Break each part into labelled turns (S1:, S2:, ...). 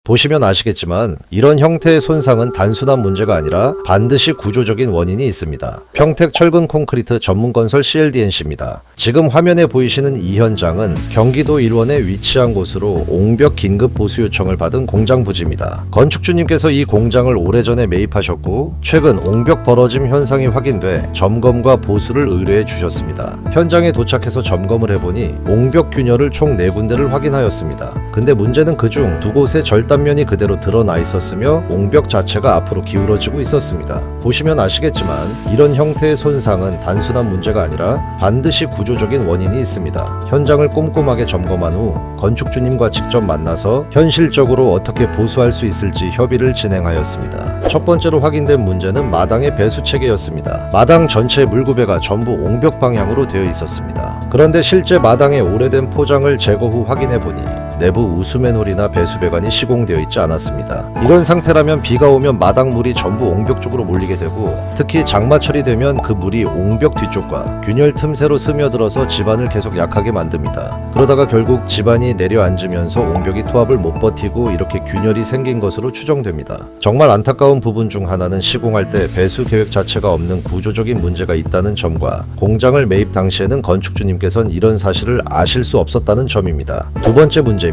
S1: 보시면 아시겠지만 이런 형태의 손상은 단순한 문제가 아니라 반드시 구조적인 원인이 있습니다. 평택 철근 콘크리트 전문건설 CLDNC입니다. 지금 화면에 보이시는 이 현장은 경기도 일원에 위치한 곳으로 옹벽 긴급 보수 요청을 받은 공장 부지입니다. 건축주님께서 이 공장을 오래전에 매입하셨고 최근 옹벽 벌어짐 현상이 확인돼 점검과 보수를 의뢰해 주셨습니다. 현장에 도착해서 점검을 해보니 옹벽 균열을 총 4군데를 확인하였습니다. 근데 문제는 그중 2곳의 절단면이 그대로 드러나 있었으며 옹벽 자체가 앞으로 기울어지고 있었습니다. 보시면 아시겠지만 이런 형태의 손상은 단순한 문제가 아니라 반드시 구조적인 원인이 있습니다. 현장을 꼼꼼하게 점검한 후 건축주님과 직접 만나서 현실적으로 어떻게 보수할 수 있을지 협의를 진행하였습니다. 첫 번째로 확인된 문제는 마당의 배수 체계였습니다. 마당 전체 물구배가 전부 옹벽 방향으로 되어 있었습니다. 그런데 실제 마당의 오래된 포장을 제거 후 확인해 보니 내부 우수맨홀이나 배수배관이 시공되어 있지 않았습니다. 이런 상태라면 비가 오면 마당 물이 전부 옹벽 쪽으로 몰리게 되고 특히 장마철이 되면 그 물이 옹벽 뒤쪽과 균열 틈새로 스며들어서 집안을 계속 약하게 만듭니다. 그러다가 결국 집안이 내려앉으면서 옹벽이 토합을 못 버티고 이렇게 균열이 생긴 것으로 추정됩니다. 정말 안타까운 부분 중 하나는 시공할 때 배수 계획 자체가 없는 구조적인 문제가 있다는 점과 공장을 매입 당시에는 건축주님께서는 이런 사실을 아실 수 없었다는 점입니다. 두 번째 문제입니다.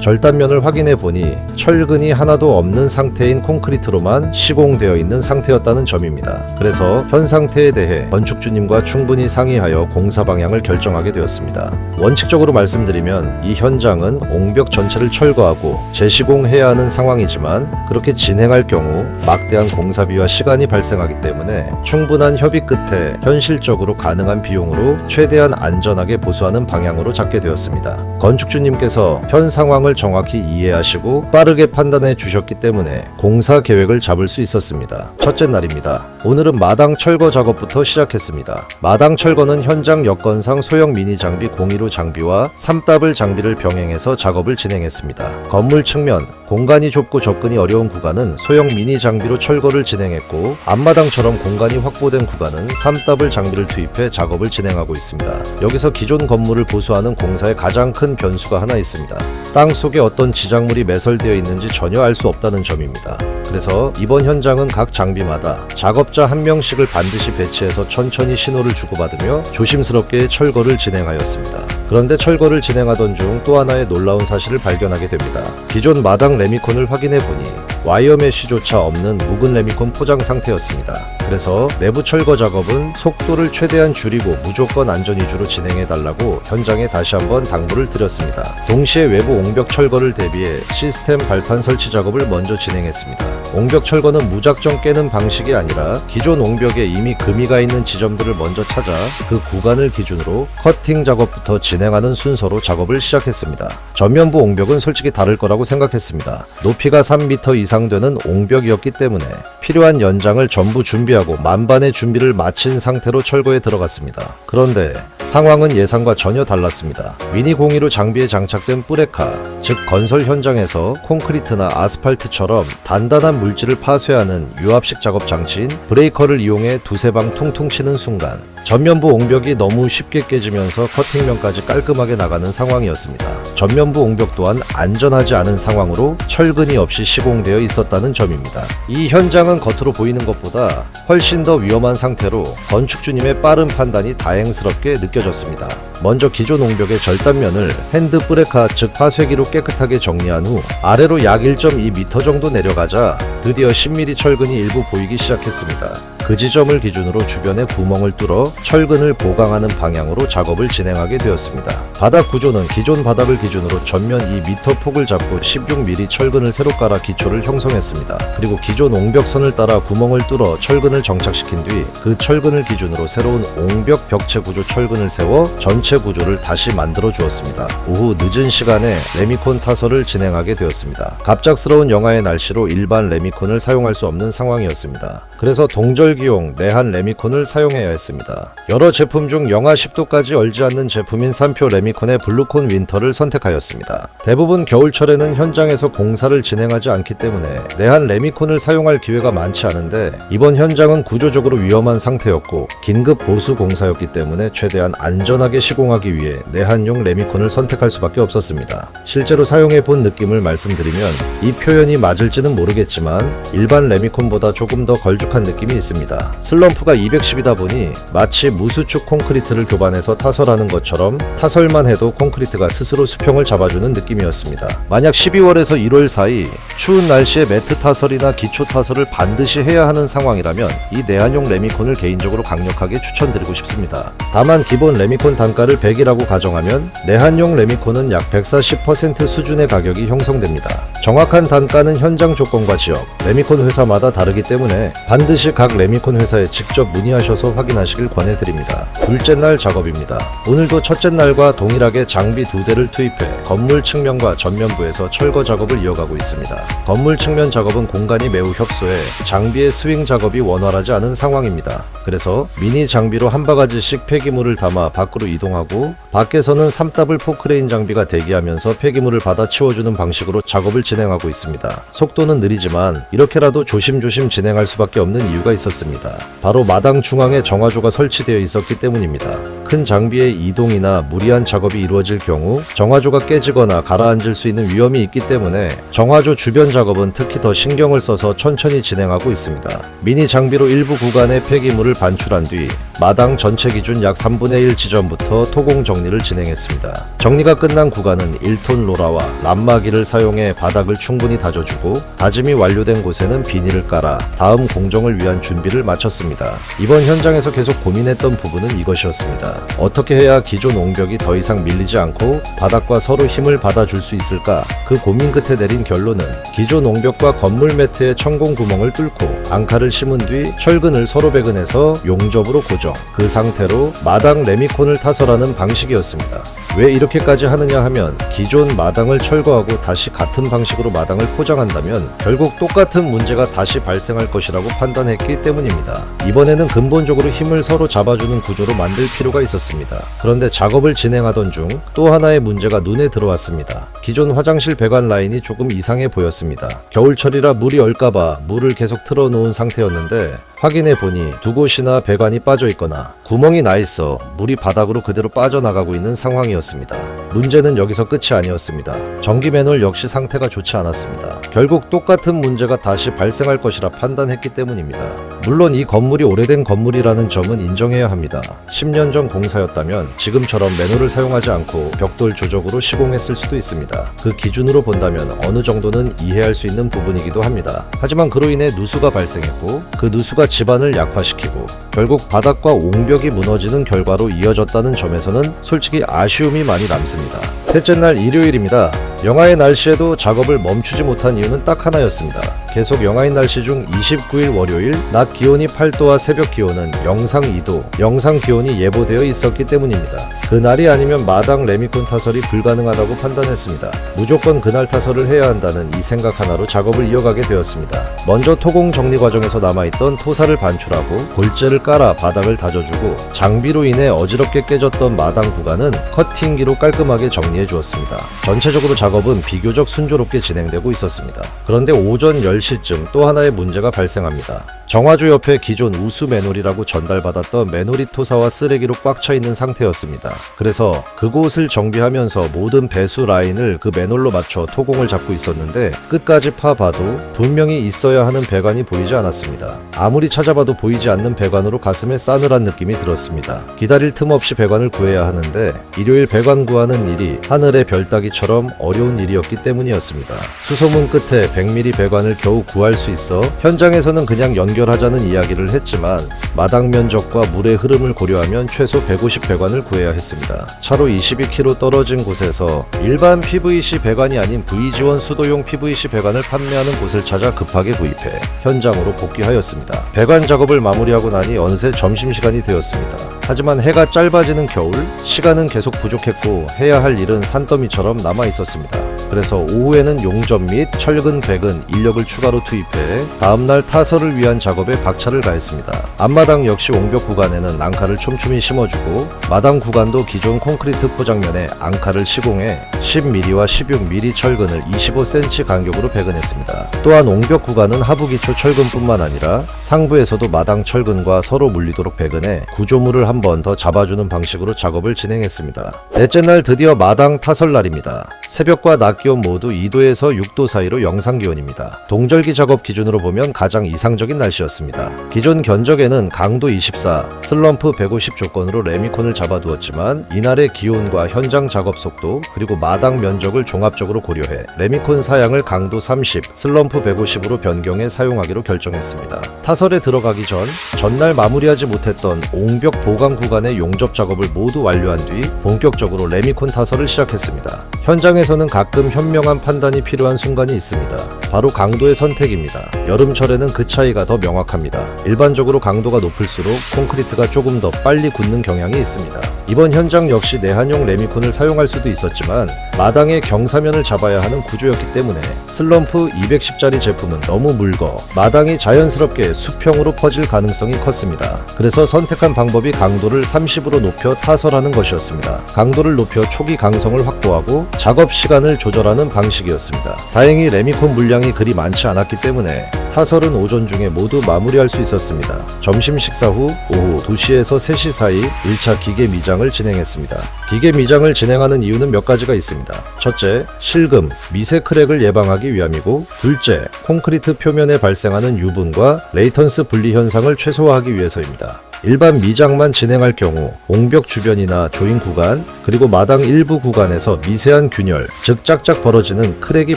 S1: 절단면을 확인해 보니 철근이 하나도 없는 상태인 콘크리트로만 시공되어 있는 상태였다는 점입니다. 그래서 현 상태에 대해 건축주님과 충분히 상의하여 공사 방향을 결정하게 되었습니다. 원칙적으로 말씀드리면 이 현장은 옹벽 전체를 철거하고 재시공해야 하는 상황이지만 그렇게 진행할 경우 막대한 공사비와 시간이 발생하기 때문에 충분한 협의 끝에 현실적으로 가능한 비용으로 최대한 안전하게 보수하는 방향으로 잡게 되었습니다. 건축주님께서 현 상황을 정확히 이해하시고 빠르게 판단해 주셨기 때문에 공사 계획을 잡을 수 있었습니다. 첫째 날입니다. 오늘은 마당 철거 작업부터 시작했습니다. 마당 철거는 현장 여건상 소형 미니 장비 015 장비와 3더블 장비를 병행해서 작업을 진행했습니다. 건물 측면, 공간이 좁고 접근이 어려운 구간은 소형 미니 장비로 철거를 진행했고 앞마당처럼 공간이 확보된 구간은 3더블 장비를 투입해 작업을 진행하고 있습니다. 여기서 기존 건물을 보수하는 공사에 가장 큰 변수가 하나 있습니다. 땅 속에 어떤 지작물이 매설되어 있는지 전혀 알 수 없다는 점입니다. 그래서 이번 현장은 각 장비마다 작업자 1명씩을 반드시 배치해서 천천히 신호를 주고받으며 조심스럽게 철거를 진행하였습니다. 그런데 철거를 진행하던 중 또 하나의 놀라운 사실을 발견하게 됩니다. 기존 마당 레미콘을 확인해 보니 와이어 메쉬조차 없는 묵은 레미콘 포장 상태였습니다. 그래서 내부 철거 작업은 속도를 최대한 줄이고 무조건 안전 위주로 진행해달라고 현장에 다시 한번 당부를 드렸습니다. 동시에 외부 옹벽 철거를 대비해 시스템 발판 설치 작업을 먼저 진행했습니다. 옹벽 철거는 무작정 깨는 방식이 아니라 기존 옹벽에 이미 금이가 있는 지점들을 먼저 찾아 그 구간을 기준으로 커팅 작업부터 진행하는 순서로 작업을 시작했습니다. 전면부 옹벽은 솔직히 다를 거라고 생각했습니다. 높이가 3m 이상 되는 옹벽이었기 때문에 필요한 연장을 전부 준비하고 만반의 준비를 마친 상태로 철거에 들어갔습니다. 그런데 상황은 예상과 전혀 달랐습니다. 미니 015 장비에 장착된 뿌레카, 즉 건설 현장에서 콘크리트나 아스팔트처럼 단단한 물질을 파쇄하는 유압식 작업 장치인 브레이커를 이용해 두세 방 퉁퉁 치는 순간 전면부 옹벽이 너무 쉽게 깨지면서 커팅면까지 깔끔하게 나가는 상황이었습니다. 전면부 옹벽 또한 안전하지 않은 상황으로 철근이 없이 시공되어 있었다는 점입니다. 이 현장은 겉으로 보이는 것보다 훨씬 더 위험한 상태로 건축주님의 빠른 판단이 다행스럽게 느껴졌습니다. 먼저 기존 옹벽의 절단면을 핸드 브레카 즉 파쇄기로 깨끗하게 정리한 후 아래로 약 1.2m 정도 내려가자 드디어 10mm 철근이 일부 보이기 시작했습니다. 그 지점을 기준으로 주변에 구멍을 뚫어 철근을 보강하는 방향으로 작업을 진행하게 되었습니다. 바닥 구조는 기존 바닥을 기준으로 전면 2m 폭을 잡고 16mm 철근을 새로 깔아 기초를 형성했습니다. 그리고 기존 옹벽선을 따라 구멍을 뚫어 철근을 정착시킨 뒤 그 철근을 기준으로 새로운 옹벽 벽체 구조 철근을 세워 전체 구조를 다시 만들어 주었습니다. 오후 늦은 시간에 레미콘 타설을 진행하게 되었습니다. 갑작스러운 영하의 날씨로 일반 레미콘을 사용할 수 없는 상황이었습니다. 그래서 동절 설기용 내한 레미콘을 사용해야 했습니다. 여러 제품 중 영하 10도까지 얼지 않는 제품인 산표 레미콘의 블루콘 윈터를 선택하였습니다. 대부분 겨울철에는 현장에서 공사를 진행하지 않기 때문에 내한 레미콘을 사용할 기회가 많지 않은데 이번 현장은 구조적으로 위험한 상태였고 긴급 보수 공사였기 때문에 최대한 안전하게 시공하기 위해 내한용 레미콘을 선택할 수밖에 없었습니다. 실제로 사용해 본 느낌을 말씀드리면 이 표현이 맞을지는 모르겠지만 일반 레미콘보다 조금 더 걸쭉한 느낌이 있습니다. 슬럼프가 210이다 보니 마치 무수축 콘크리트를 교반해서 타설하는 것처럼 타설만 해도 콘크리트가 스스로 수평을 잡아주는 느낌이었습니다. 만약 12월에서 1월 사이 추운 날씨에 매트 타설이나 기초 타설을 반드시 해야 하는 상황이라면 이 내한용 레미콘을 개인적으로 강력하게 추천드리고 싶습니다. 다만 기본 레미콘 단가를 100이라고 가정하면 내한용 레미콘은 약 140% 수준의 가격이 형성됩니다. 정확한 단가는 현장 조건과 지역, 레미콘 회사마다 다르기 때문에 반드시 각 레미콘 회사에 직접 문의하셔서 확인하시길 권해드립니다. 둘째 날 작업입니다. 오늘도 첫째 날과 동일하게 장비 2대를 투입해 건물 측면과 전면부에서 철거 작업을 이어가고 있습니다. 건물 측면 작업은 공간이 매우 협소해 장비의 스윙 작업이 원활하지 않은 상황입니다. 그래서 미니 장비로 한 바가지씩 폐기물을 담아 밖으로 이동하고 밖에서는 3더블 포크레인 장비가 대기하면서 폐기물을 받아 치워주는 방식으로 작업을 진행하고 있습니다. 속도는 느리지만 이렇게라도 조심조심 진행할 수밖에 없는 이유가 있었습니다. 바로 마당 중앙에 정화조가 설치되어 있었기 때문입니다. 큰 장비의 이동이나 무리한 작업이 이루어질 경우 정화조가 깨지거나 가라앉을 수 있는 위험이 있기 때문에 정화조 주변 작업은 특히 더 신경을 써서 천천히 진행하고 있습니다. 미니 장비로 일부 구간의 폐기물을 반출한 뒤 마당 전체 기준 약 3분의 1 지점부터 토공 정리를 진행했습니다. 정리가 끝난 구간은 1톤 로라와 람마기를 사용해 바닥을 충분히 다져주고 다짐이 완료된 곳에는 비닐을 깔아 다음 공정을 위한 준비를 마쳤습니다. 이번 현장에서 계속 고민했던 부분은 이것이었습니다. 어떻게 해야 기존 옹벽이 더 이상 밀리지 않고 바닥과 서로 힘을 받아줄 수 있을까? 그 고민 끝에 내린 결론은 기존 옹벽과 건물 매트의 천공 구멍을 뚫고 앙카를 심은 뒤 철근을 서로 배근해서 용접으로 고정, 그 상태로 마당 레미콘을 타설하는 방식이었습니다. 왜 이렇게까지 하느냐 하면 기존 마당을 철거하고 다시 같은 방식으로 마당을 포장한다면 결국 똑같은 문제가 다시 발생할 것이라고 판단했기 때문입니다. 이번에는 근본적으로 힘을 서로 잡아주는 구조로 만들 필요가 있었습니다. 그런데 작업을 진행하던 중 또 하나의 문제가 눈에 들어왔습니다. 기존 화장실 배관 라인이 조금 이상해 보였습니다. 겨울철이라 물이 얼까봐 물을 계속 틀어놓은 상태였는데 확인해보니 두 곳이나 배관이 빠져있거나 구멍이 나있어 물이 바닥으로 그대로 빠져나가고 있는 상황이었습니다. 문제는 여기서 끝이 아니었습니다. 전기 매놀 역시 상태가 좋지 않았습니다. 결국 똑같은 문제가 다시 발생할 것이라 판단했기 때문입니다. 물론 이 건물이 오래된 건물이라는 점은 인정해야 합니다. 10년 전 공사였다면 지금처럼 매놀을 사용하지 않고 벽돌 조적으로 시공했을 수도 있습니다. 그 기준으로 본다면 어느 정도는 이해할 수 있는 부분이기도 합니다. 하지만 그로 인해 누수가 발생했고 그 누수가 집안을 약화시키고 결국 바닥과 옹벽이 무너지는 결과로 이어졌다는 점에서는 솔직히 아쉬움이 많이 남습니다. 셋째 날 일요일입니다. 영하의 날씨에도 작업을 멈추지 못한 이유는 딱 하나였습니다. 계속 영하인 날씨 중 29일 월요일 낮 기온이 8도와 새벽 기온은 영상 2도, 영상 기온이 예보되어 있었기 때문입니다. 그날이 아니면 마당 레미콘 타설이 불가능하다고 판단했습니다. 무조건 그날 타설을 해야 한다는 이 생각 하나로 작업을 이어가게 되었습니다. 먼저 토공 정리 과정에서 남아있던 토사를 반출하고 골재를 깔아 바닥을 다져주고 장비로 인해 어지럽게 깨졌던 마당 구간은 커팅기로 깔끔하게 정리해 주었습니다. 전체적으로 작업은 비교적 순조롭게 진행되고 있었습니다. 그런데 오전 10시쯤 또 하나의 문제가 발생합니다. 정화조 옆에 기존 우수 매놀이라고 전달받았던 매놀이 토사와 쓰레기로 꽉 차 있는 상태였습니다. 그래서 그곳을 정비하면서 모든 배수 라인을 그 매놀로 맞춰 토공을 잡고 있었는데 끝까지 파봐도 분명히 있어야 하는 배관이 보이지 않았습니다. 아무리 찾아봐도 보이지 않는 배관으로 가슴에 싸늘한 느낌이 들었습니다. 기다릴 틈 없이 배관을 구해야 하는데 일요일 배관 구하는 일이 하늘의 별 따기처럼 어려운 일이었기 때문이었습니다. 수소문 끝에 100mm 배관을 겨우 구할 수 있어 현장에서는 그냥 연결하자는 이야기를 했지만 마당 면적과 물의 흐름을 고려하면 최소 150 배관을 구해야 했습니다. 차로 22km 떨어진 곳에서 일반 PVC 배관이 아닌 V지원 수도용 PVC 배관을 판매하는 곳을 찾아 급하게 구입해 현장으로 복귀하였습니다. 배관 작업을 마무리하고 나니 어느새 점심시간이 되었습니다. 하지만 해가 짧아지는 겨울, 시간은 계속 부족했고 해야 할 일은 산더미처럼 남아 있었습니다. 그래서 오후에는 용접 및 철근, 백은 인력을 추가로 투입해 다음날 타설을 위한 작업에 박차를 가했습니다. 앞마당 역시 옹벽 구간에는 앙카를 촘촘히 심어주고 마당 구간도 기존 콘크리트 포장면에 앙카를 시공해 10mm와 16mm 철근을 25cm 간격으로 배근했습니다. 또한 옹벽 구간은 하부 기초 철근뿐만 아니라 상부에서도 마당 철근과 서로 물리도록 배근해 구조물을 한 번 더 잡아주는 방식으로 작업을 진행했습니다. 넷째 날 드디어 마당 타설 날입니다. 새벽과 낮 기온 모두 2도에서 6도 사이로 영상 기온입니다. 동절기 작업 기준으로 보면 가장 이상적인 날씨였습니다. 기존 견적에는 강도 24, 슬럼프 150 조건으로 레미콘을 잡아두었지만 이날의 기온과 현장 작업 속도 그리고 마당 면적을 종합적으로 고려해 레미콘 사양을 강도 30, 슬럼프 150으로 변경해 사용하기로 결정했습니다. 타설에 들어가기 전 전날 마무리하지 못했던 옹벽 보강 구간의 용접 작업을 모두 완료한 뒤 본격적으로 레미콘 타설을 시작했습니다. 현장에서는 가끔 현명한 판단이 필요한 순간이 있습니다. 바로 강도의 선택입니다. 여름철에는 그 차이가 더 명확합니다. 일반적으로 강도가 높을수록 콘크리트가 조금 더 빨리 굳는 경향이 있습니다. 이번 현장 역시 내한용 레미콘을 사용할 수도 있었지만 마당의 경사면을 잡아야 하는 구조였기 때문에 슬럼프 210짜리 제품은 너무 묽어 마당이 자연스럽게 수평으로 퍼질 가능성이 컸습니다. 그래서 선택한 방법이 강도를 30으로 높여 타설하는 것이었습니다. 강도를 높여 초기 강성을 확보하고 작업 시간을 조절하는 방식이었습니다. 다행히 레미콘 물량이 그리 많지 않았기 때문에 타설은 오전 중에 모두 마무리할 수 있었습니다. 점심 식사 후 오후 2시에서 3시 사이 1차 기계 미장을 진행했습니다. 기계 미장을 진행하는 이유는 몇 가지가 있습니다. 첫째, 실금, 미세 크랙을 예방하기 위함이고, 둘째, 콘크리트 표면에 발생하는 유분과 레이턴스 분리 현상을 최소화하기 위해서입니다. 일반 미장만 진행할 경우 옹벽 주변이나 조인 구간 그리고 마당 일부 구간에서 미세한 균열, 즉 짝짝 벌어지는 크랙이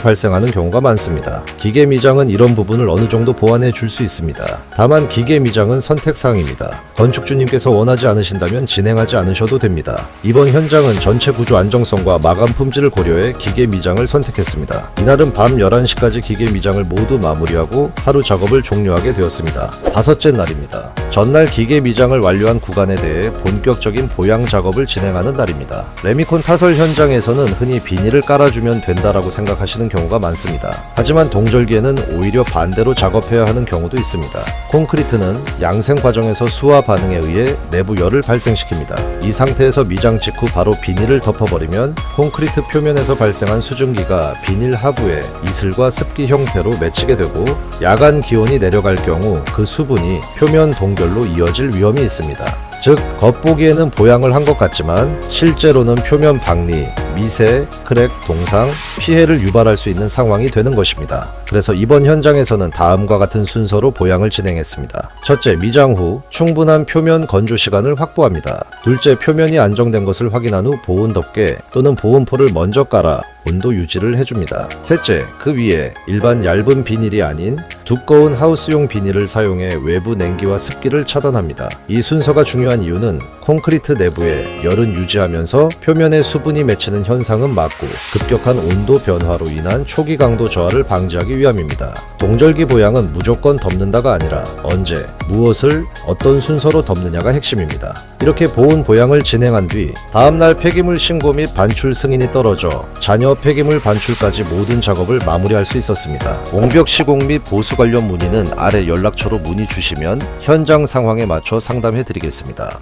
S1: 발생하는 경우가 많습니다. 기계 미장은 이런 부분을 어느 정도 보완해 줄 수 있습니다. 다만 기계 미장은 선택사항입니다. 건축주님께서 원하지 않으신다면 진행하지 않으셔도 됩니다. 이번 현장은 전체 구조 안정성과 마감 품질을 고려해 기계 미장을 선택했습니다. 이날은 밤 11시까지 기계 미장을 모두 마무리하고 하루 작업을 종료하게 되었습니다. 다섯째 날입니다. 전날 기계 미장을 완료한 구간에 대해 본격적인 보양 작업을 진행하는 날입니다. 레미콘 타설 현장에서는 흔히 비닐을 깔아주면 된다라고 생각하시는 경우가 많습니다. 하지만 동절기에는 오히려 반대로 작업해야 하는 경우도 있습니다. 콘크리트는 양생 과정에서 수화 반응에 의해 내부 열을 발생시킵니다. 이 상태에서 미장 직후 바로 비닐을 덮어버리면 콘크리트 표면에서 발생한 수증기가 비닐 하부에 이슬과 습기 형태로 맺히게 되고 야간 기온이 내려갈 경우 그 수분이 표면 동결로 이어질 위험이 있습니다. 즉 겉보기에는 보양을 한 것 같지만 실제로는 표면 박리, 미세, 크랙, 동상, 피해를 유발할 수 있는 상황이 되는 것입니다. 그래서 이번 현장에서는 다음과 같은 순서로 보양을 진행했습니다. 첫째, 미장 후 충분한 표면 건조 시간을 확보합니다. 둘째, 표면이 안정된 것을 확인한 후 보온 덮개 또는 보온포를 먼저 깔아 온도 유지를 해줍니다. 셋째, 그 위에 일반 얇은 비닐이 아닌 두꺼운 하우스용 비닐을 사용해 외부 냉기와 습기를 차단합니다. 이 순서가 중요한 이유는 콘크리트 내부에 열은 유지하면서 표면에 수분이 맺히는 현상은 막고 급격한 온도 변화로 인한 초기 강도 저하를 방지하기 위함입니다. 동절기 보양은 무조건 덮는다가 아니라 언제, 무엇을, 어떤 순서로 덮느냐가 핵심입니다. 이렇게 보온 보양을 진행한 뒤 다음날 폐기물 신고 및 반출 승인이 떨어져 잔여 폐기물 반출까지 모든 작업을 마무리할 수 있었습니다. 옹벽 시공 및 보수 관련 문의는 아래 연락처로 문의 주시면 현장 상황에 맞춰 상담해 드리겠습니다.